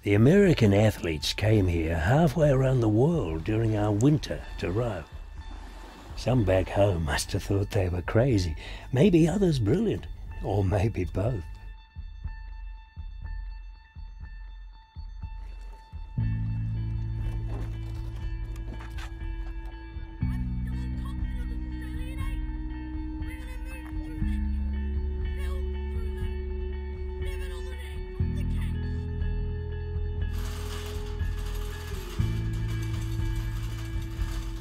The American athletes came here halfway around the world during our winter to row. Some back home must have thought they were crazy, maybe others brilliant, or maybe both.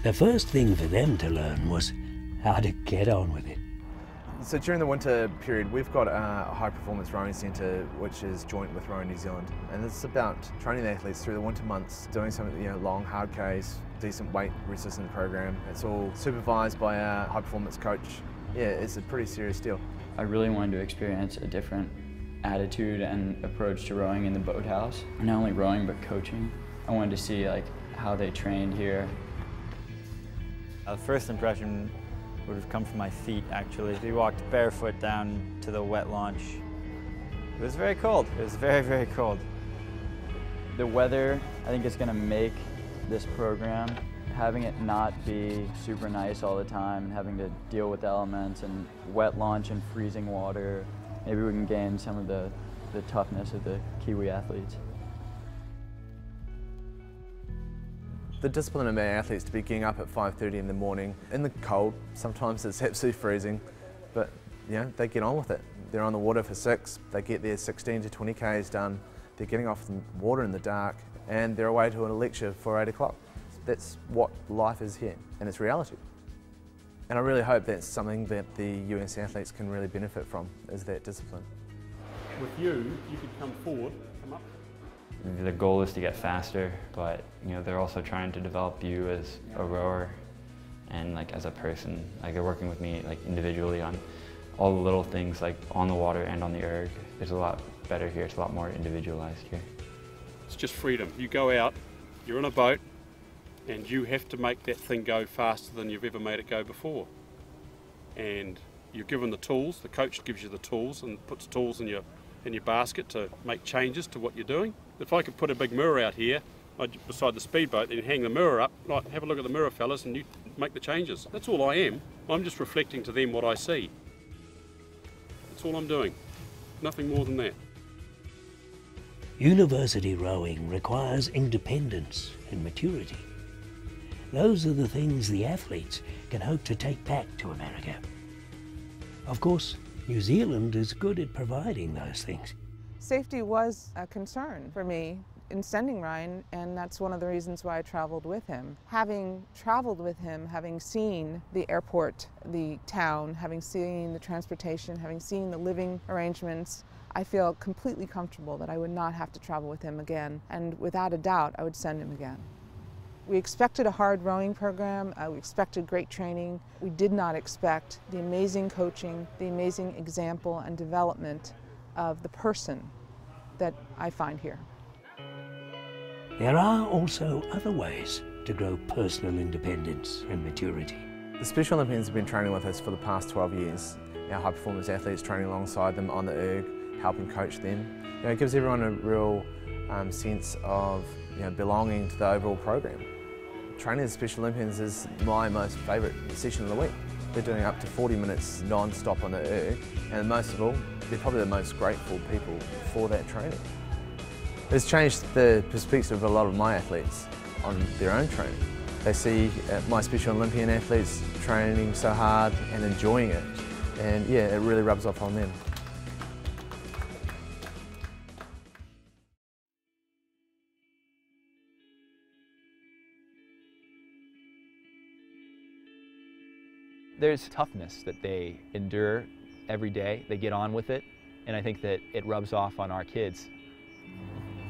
The first thing for them to learn was how to get on with it. So during the winter period, we've got a high performance rowing centre which is joint with Rowing New Zealand, and it's about training the athletes through the winter months, doing some long hard Ks, decent weight resistance program. It's all supervised by our high performance coach. Yeah, it's a pretty serious deal. I really wanted to experience a different attitude and approach to rowing in the boathouse. Not only rowing, but coaching. I wanted to see how they trained here. The first impression would have come from my feet, actually. We walked barefoot down to the wet launch. It was very cold. It was very, very cold. The weather, I think, is going to make this program. Having it not be super nice all the time and having to deal with elements and wet launch and freezing water, maybe we can gain some of the toughness of the Kiwi athletes. The discipline of our athletes to be getting up at 5:30 in the morning in the cold, sometimes it's absolutely freezing, but they get on with it. They're on the water for 6, they get their 16 to 20 Ks done, they're getting off the water in the dark, and they're away to a lecture for 8 o'clock. That's what life is here, and it's reality. And I really hope that's something that the US athletes can really benefit from, is that discipline. With you could come forward, come up. The goal is to get faster, but they're also trying to develop you as a rower and as a person. They're working with me individually on all the little things on the water and on the erg. It's a lot better here. It's a lot more individualized here. It's just freedom. You go out, you're in a boat, and you have to make that thing go faster than you've ever made it go before. And you're given the tools. The coach gives you the tools and puts tools in your basket to make changes to what you're doing. If I could put a big mirror out here beside the speedboat and hang the mirror up, have a look at the mirror, fellas, and you make the changes. That's all I am. I'm just reflecting to them what I see. That's all I'm doing. Nothing more than that. University rowing requires independence and maturity. Those are the things the athletes can hope to take back to America. Of course, New Zealand is good at providing those things. Safety was a concern for me in sending Ryan, and that's one of the reasons why I traveled with him. Having traveled with him, having seen the airport, the town, having seen the transportation, having seen the living arrangements, I feel completely comfortable that I would not have to travel with him again, and without a doubt, I would send him again. We expected a hard rowing program, we expected great training. We did not expect the amazing coaching, the amazing example and development of the person that I find here. There are also other ways to grow personal independence and maturity. The Special Olympians have been training with us for the past 12 years. Our high performance athletes training alongside them on the erg, helping coach them. It gives everyone a real sense of belonging to the overall program. Training the Special Olympians is my most favourite session of the week. They're doing up to 40 minutes non-stop on the erg, and most of all, they're probably the most grateful people for that training. It's changed the perspective of a lot of my athletes on their own training. They see my Special Olympian athletes training so hard and enjoying it, and it really rubs off on them. There's toughness that they endure every day. They get on with it, and I think that it rubs off on our kids.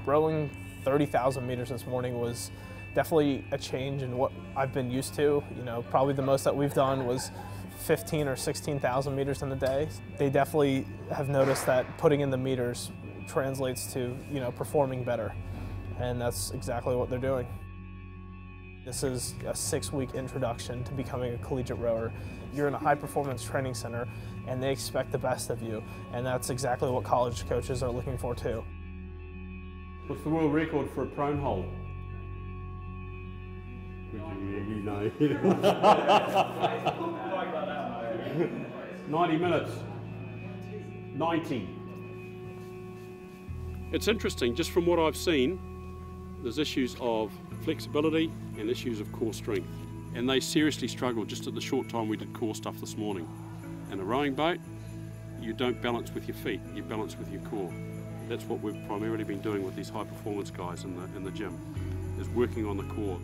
Rowing 30,000 meters this morning was definitely a change in what I've been used to. Probably the most that we've done was 15 or 16,000 meters in a day. They definitely have noticed that putting in the meters translates to, performing better, and that's exactly what they're doing. This is a 6-week introduction to becoming a collegiate rower. You're in a high-performance training center, and they expect the best of you, and that's exactly what college coaches are looking for too. What's the world record for a prone hold? You know. 90 minutes. 90. It's interesting, just from what I've seen, there's issues of flexibility and issues of core strength. And they seriously struggle just at the short time we did core stuff this morning. In a rowing boat, you don't balance with your feet, you balance with your core. That's what we've primarily been doing with these high performance guys in the gym, is working on the core.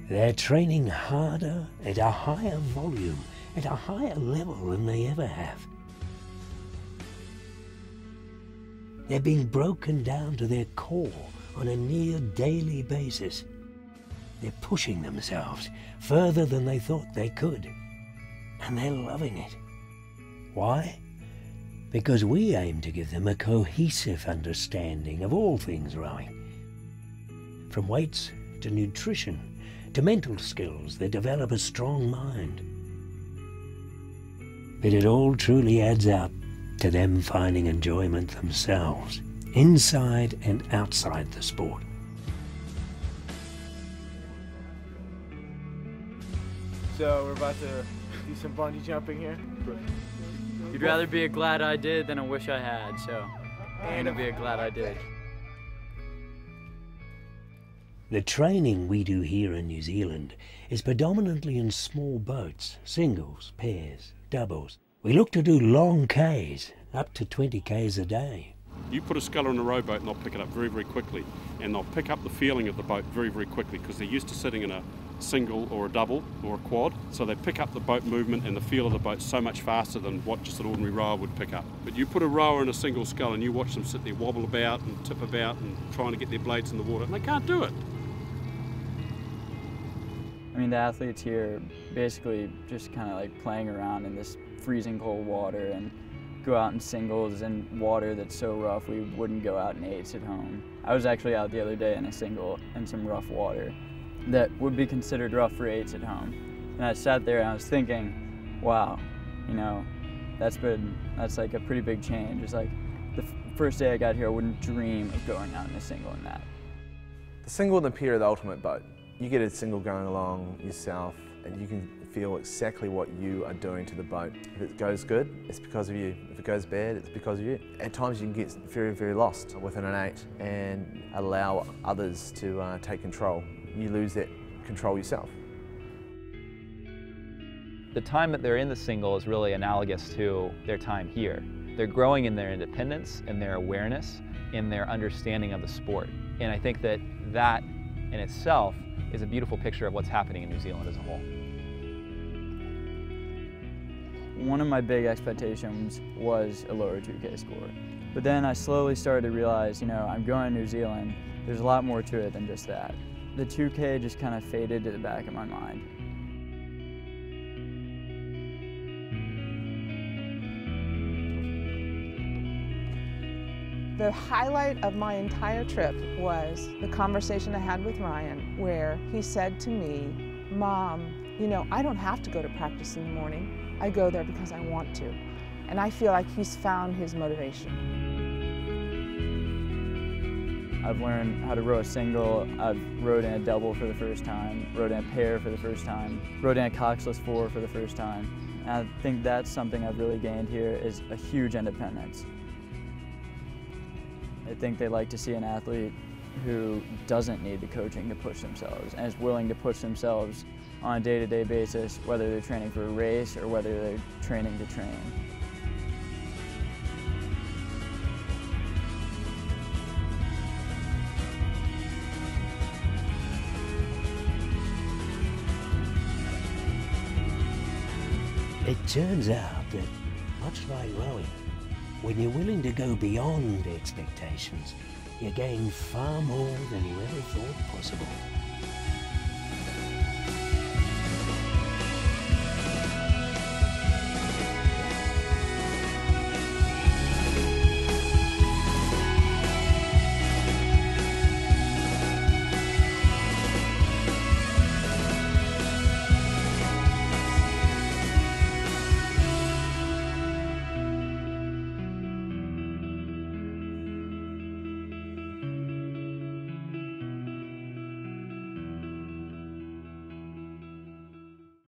They're training harder, at a higher volume, at a higher level than they ever have. They're being broken down to their core on a near daily basis. They're pushing themselves further than they thought they could. And they're loving it. Why? Because we aim to give them a cohesive understanding of all things rowing. From weights to nutrition, to mental skills that develop a strong mind. But it all truly adds up to them finding enjoyment themselves, inside and outside the sport. So we're about to do some bungee jumping here. You'd rather be a glad I did than a wish I had, so I'm gonna be a glad I did. The training we do here in New Zealand is predominantly in small boats, singles, pairs, doubles. We look to do long Ks, up to 20 Ks a day. You put a sculler in a rowboat and they'll pick it up very, very quickly. And they'll pick up the feeling of the boat very, very quickly because they're used to sitting in a single or a double or a quad. So they pick up the boat movement and the feel of the boat so much faster than what just an ordinary rower would pick up. But you put a rower in a single scull and you watch them sit there wobble about and tip about and trying to get their blades in the water, and they can't do it. I mean, the athletes here basically just kind of like playing around in this freezing cold water and go out in singles in water that's so rough we wouldn't go out in eights at home. I was actually out the other day in a single in some rough water that would be considered rough for eights at home. And I sat there and I was thinking, wow, you know, that's like a pretty big change. It's like the first day I got here, I wouldn't dream of going out in a single in that. The single and the pier are the ultimate boat. You get a single going along yourself and you can feel exactly what you are doing to the boat. If it goes good, it's because of you. If it goes bad, it's because of you. At times you can get very, very lost within an eight and allow others to take control. You lose that control yourself. The time that they're in the single is really analogous to their time here. They're growing in their independence, in their awareness, in their understanding of the sport. And I think that that in itself is a beautiful picture of what's happening in New Zealand as a whole. One of my big expectations was a lower 2K score. But then I slowly started to realize, you know, I'm going to New Zealand, there's a lot more to it than just that. The 2K just kind of faded to the back of my mind. The highlight of my entire trip was the conversation I had with Ryan, where he said to me, "Mom, you know, I don't have to go to practice in the morning. I go there because I want to." And I feel like he's found his motivation. I've learned how to row a single. I've rowed in a double for the first time, rowed in a pair for the first time, rowed in a coxless four for the first time. And I think that's something I've really gained here, is a huge independence. I think they like to see an athlete who doesn't need the coaching to push themselves and is willing to push themselves on a day-to-day basis, whether they're training for a race or whether they're training to train. It turns out that, much like rowing, when you're willing to go beyond expectations, you gain far more than you ever thought possible.